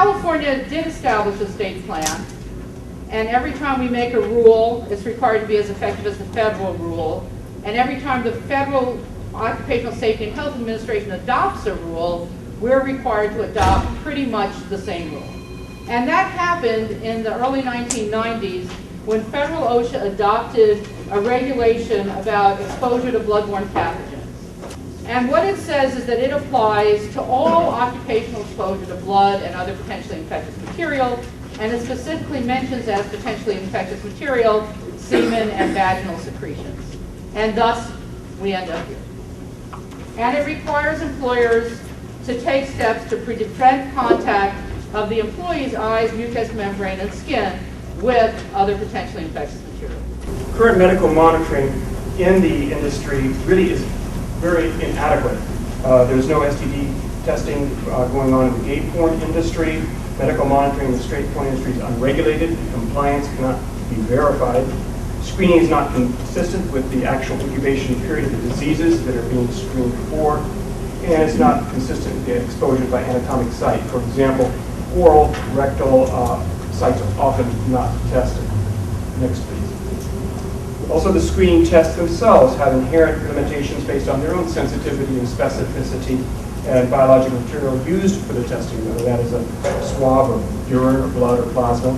California did establish a state plan, and every time we make a rule, it's required to be as effective as the federal rule. And every time the Federal Occupational Safety and Health Administration adopts a rule, we're required to adopt pretty much the same rule. And that happened in the early 1990s when federal OSHA adopted a regulation about exposure to bloodborne pathogens. And what it says is that it applies to all occupational exposure to blood and other potentially infectious material, and it specifically mentions as potentially infectious material semen and vaginal secretions. And thus, we end up here. And it requires employers to take steps to prevent contact of the employee's eyes, mucous membrane, and skin with other potentially infectious material. Current medical monitoring in the industry really is very inadequate. There's no STD testing going on in the gay porn industry. Medical monitoring in the straight porn industry is unregulated. Compliance cannot be verified. Screening is not consistent with the actual incubation period of the diseases that are being screened for, and it's not consistent with the exposure by anatomic site. For example, oral, rectal sites are often not tested. Next, please. Also, the screening tests themselves have inherent limitations based on their own sensitivity and specificity and biological material used for the testing, whether that is a swab or urine or blood or plasma.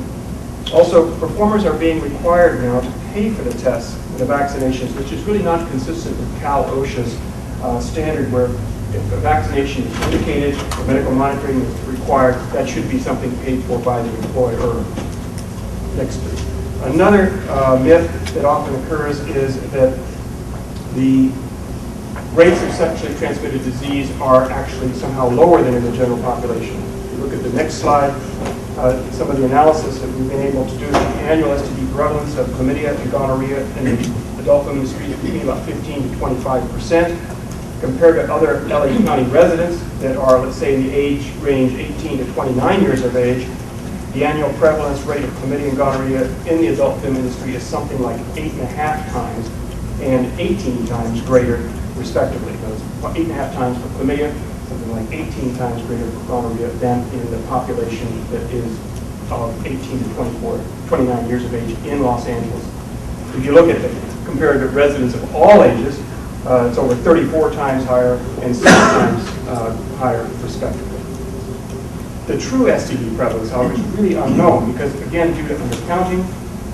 Also, performers are being required now to pay for the tests and the vaccinations, which is really not consistent with Cal-OSHA's standard, where if a vaccination is indicated or medical monitoring is required, that should be something paid for by the employer. Next, please. Another myth that often occurs is that the rates of sexually transmitted disease are actually somehow lower than in the general population. If you look at the next slide, some of the analysis that we've been able to do, the annual STD prevalence of chlamydia and gonorrhea in the adult women's industry is between about 15 to 25%, compared to other LA County residents that are, let's say, in the age range 18 to 29 years of age. The annual prevalence rate of chlamydia and gonorrhea in the adult film industry is something like 8.5 times and 18 times greater, respectively. That's 8.5 times for chlamydia, something like 18 times greater for gonorrhea than in the population that is of 18 to 29 years of age in Los Angeles. If you look at the comparative residents of all ages, it's over 34 times higher and 6 times higher, respectively. The true STD prevalence, however, is really unknown because, again, due to undercounting,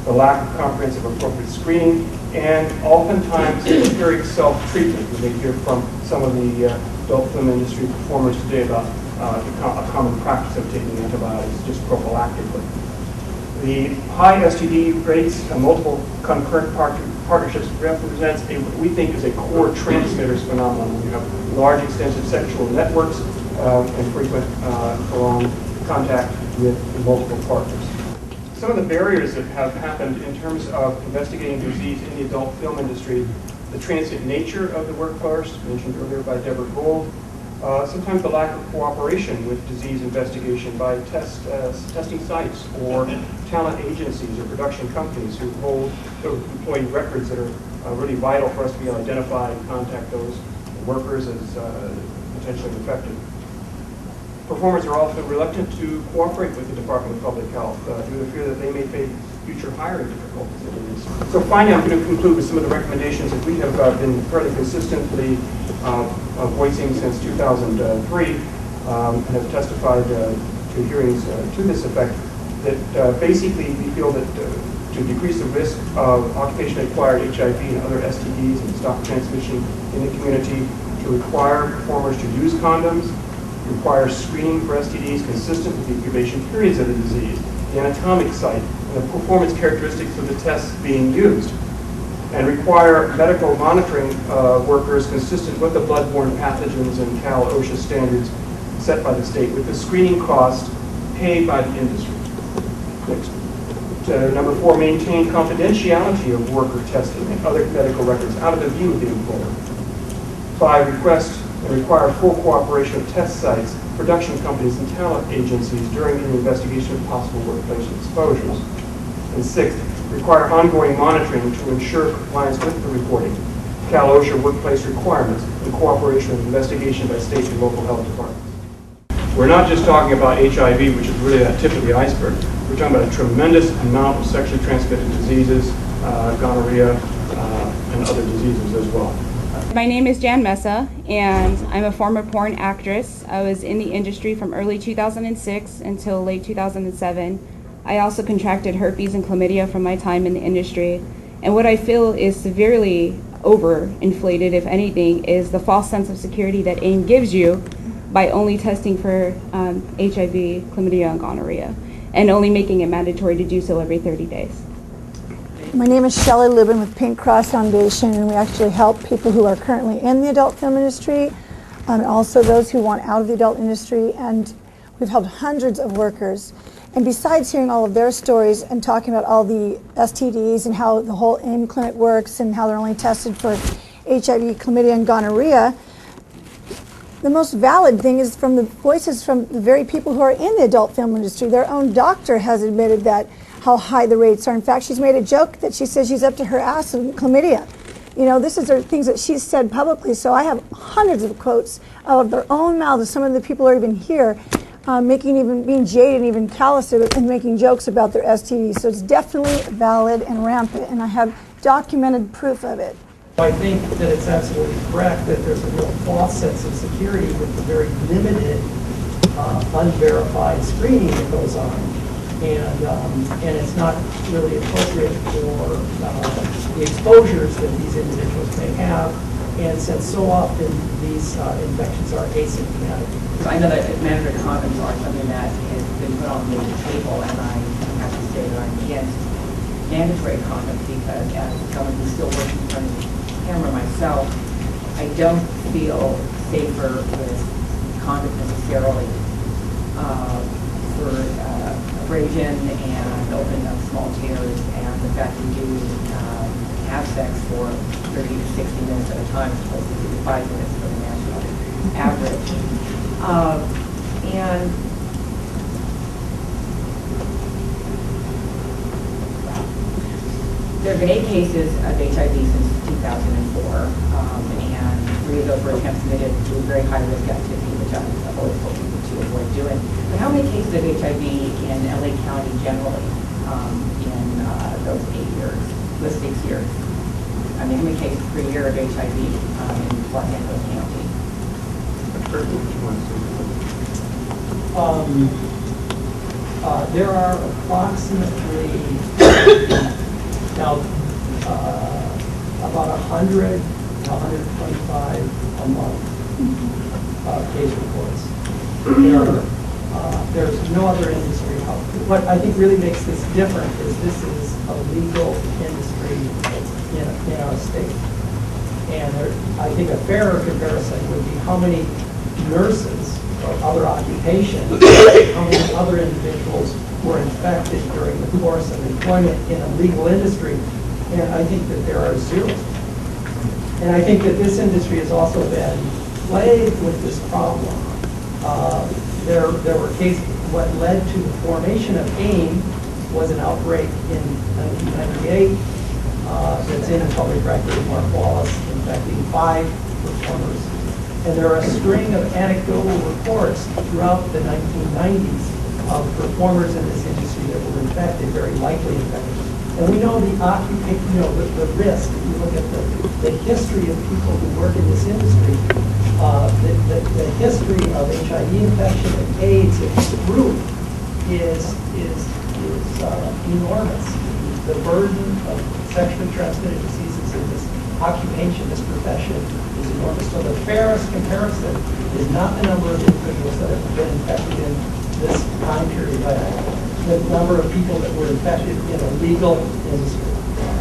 the lack of comprehensive appropriate screening, and oftentimes empiric self-treatment. We may hear from some of the adult film industry performers today about a common practice of taking antibiotics just prophylactically. The high STD rates and multiple concurrent partnerships represents what we think is a core transmitters phenomenon. We have large, extensive sexual networks and frequent prolonged contact with multiple partners. Some of the barriers that have happened in terms of investigating disease in the adult film industry, the transient nature of the workforce, mentioned earlier by Deborah Gould, sometimes the lack of cooperation with disease investigation by testing sites or talent agencies or production companies who hold those employee records that are really vital for us to be able to identify and contact those workers as potentially infected. Performers are often reluctant to cooperate with the Department of Public Health due to fear that they may face future hiring difficulties in the industry. So finally, I'm going to conclude with some of the recommendations that we have been fairly consistently voicing since 2003 and have testified to hearings to this effect, that basically we feel that to decrease the risk of occupationally acquired HIV and other STDs and stop transmission in the community, to require performers to use condoms, require screening for STDs consistent with the incubation periods of the disease, the anatomic site, and the performance characteristics of the tests being used, and require medical monitoring workers consistent with the bloodborne pathogens and Cal-OSHA standards set by the state, with the screening cost paid by the industry. Next. Number 4, maintain confidentiality of worker testing and other medical records out of the view of the employer. 5, request and require full cooperation of test sites, production companies, and talent agencies during the investigation of possible workplace exposures. And 6, require ongoing monitoring to ensure compliance with the reporting, Cal-OSHA workplace requirements, and cooperation with investigation by state and local health departments. we're not just talking about HIV, which is really that tip of the iceberg. We're talking about a tremendous amount of sexually transmitted diseases, gonorrhea, and other diseases as well. My name is Jan Mesa, and I'm a former porn actress. I was in the industry from early 2006 until late 2007. I also contracted herpes and chlamydia from my time in the industry. And what I feel is severely overinflated, if anything, is the false sense of security that AIM gives you by only testing for HIV, chlamydia, and gonorrhea, and only making it mandatory to do so every 30 days. My name is Shelley Lubin with Pink Cross Foundation, and we actually help people who are currently in the adult film industry, and also those who want out of the adult industry, and we've helped hundreds of workers. And besides hearing all of their stories and talking about all the STDs and how the whole AIM clinic works and how they're only tested for HIV, chlamydia, and gonorrhea, the most valid thing is from the voices from the very people who are in the adult film industry. Their own doctor has admitted that how high the rates are. In fact, she's made a joke that she says she's up to her ass in chlamydia. You know, this is things that she's said publicly, so I have hundreds of quotes out of their own mouths. Some of the people are even here, being jaded and even callous and making jokes about their STDs. So it's definitely valid and rampant, and I have documented proof of it. I think that it's absolutely correct that there's a real false sense of security with the very limited, unverified screening that goes on. And it's not really appropriate for the exposures that these individuals may have. And since so often these infections are asymptomatic. I know that mandatory condoms are something that has been put on the table, and I have to say that I'm against mandatory condoms because as someone who's still working in front of the camera myself, I don't feel safer with condoms necessarily for abrasion and opening up small tears, and the fact that you have sex for 30 to 60 minutes at a time as opposed to 5 minutes for the national average. And there have been 8 cases of HIV since 2004, and 3 of those were attempts committed to very high-risk activity, which I've always told people to avoid doing. But how many cases of HIV in LA County generally in those 8 years, those 6 years? I mean, how many cases per year of HIV in Los Angeles County? There are approximately now about 100 to 125 a month case reports. There's no other industry. What I think really makes this different is this is a legal industry in our state. And I think a fairer comparison would be how many nurses or other occupations, how many other individuals were infected during the course of employment in a legal industry. And I think that there are 0. And I think that this industry has also been plagued with this problem. There were cases, what led to the formation of AIM was an outbreak in 1998 that's in a public record of Mark Wallace infecting 5 performers. And there are a string of anecdotal reports throughout the 1990s of performers in this industry that were infected, very likely infected. And we know the risk. If you look at the history of people who work in this industry, the history of HIV infection and AIDS in this group is enormous. The burden of sexually transmitted diseases in this occupation, this profession, is enormous. So the fairest comparison is not the number of individuals that have been infected in this time period, but the number of people that were infected in a legal industry.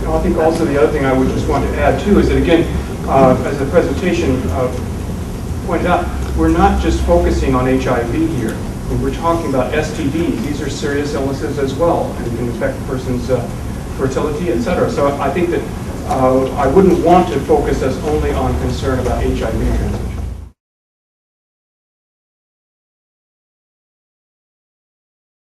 I think also the other thing I would just want to add too is that, again, as the presentation pointed out, we're not just focusing on HIV here. We're talking about STDs. These are serious illnesses as well, and can affect a person's fertility, etc. So I think that I wouldn't want to focus us only on concern about HIV transmission.